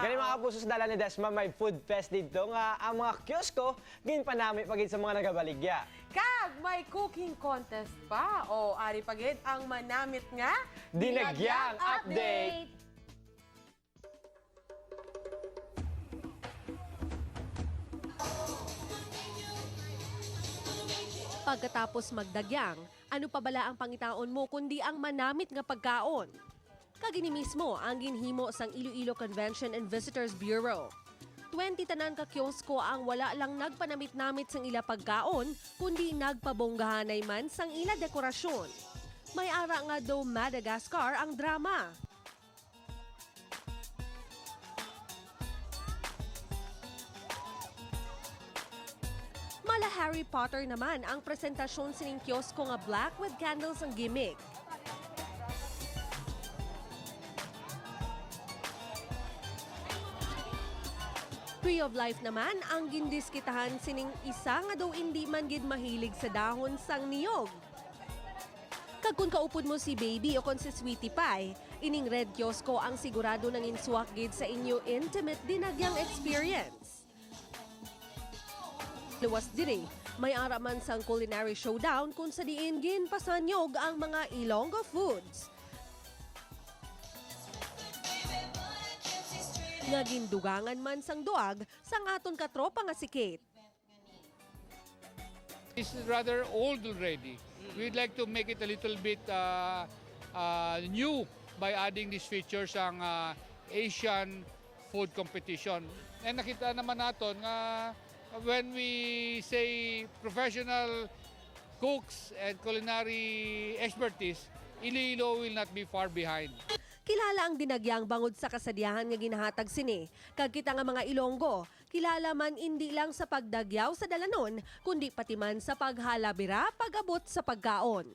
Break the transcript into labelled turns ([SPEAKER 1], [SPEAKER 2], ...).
[SPEAKER 1] Ganyan mga kapuso sa dala ni Desma, may food fest dito nga ang mga kiosko, gin pa namin pagin sa mga nagabaligya.
[SPEAKER 2] Kag may cooking contest pa o ari pagid ang manamit nga
[SPEAKER 1] Dinagyang update!
[SPEAKER 3] Pagkatapos magdagyang, ano pa bala ang pangitaon mo kundi ang manamit nga pagkaon? Kagini mismo ang ginhimo sang Iloilo Convention and Visitors Bureau. 20 tanan ka kiosko ang wala lang nagpanamit-namit sang ila pagkaon, kundi nagpabonggahanay man sang ila dekorasyon. May ara nga daw Madagascar ang drama. Mala Harry Potter naman ang presentasyon sining kiosko nga black with candles ang gimmick. Tree of Life naman ang gindiskitahan sining isa nga daw hindi man gid mahilig sa dahon sang niyog. Kag kung kaupod mo si baby o kon si sweetie pie, ining red kiosko ang sigurado nang insuwak gid sa inyo intimate dinagyang experience. Luwas dire, may araman sang culinary showdown kung sa diin gin pasanyog ang mga Ilonggo foods. Nga gindugangan man sang duag sang aton katropa nga si Kate.
[SPEAKER 4] This is rather old already. We'd like to make it a little bit new by adding these features ang Asian food competition. And nakita naman natin nga when we say professional cooks and culinary expertise, Iloilo will not be far behind.
[SPEAKER 3] Kilala ang dinagyang bangod sa kasadiyahan nga ginahatag sini. Kag kita nga mga Ilonggo, kilala man hindi lang sa pagdagyaw sa dalanon, kundi pati man sa paghalabira pag-abot sa pagkaon.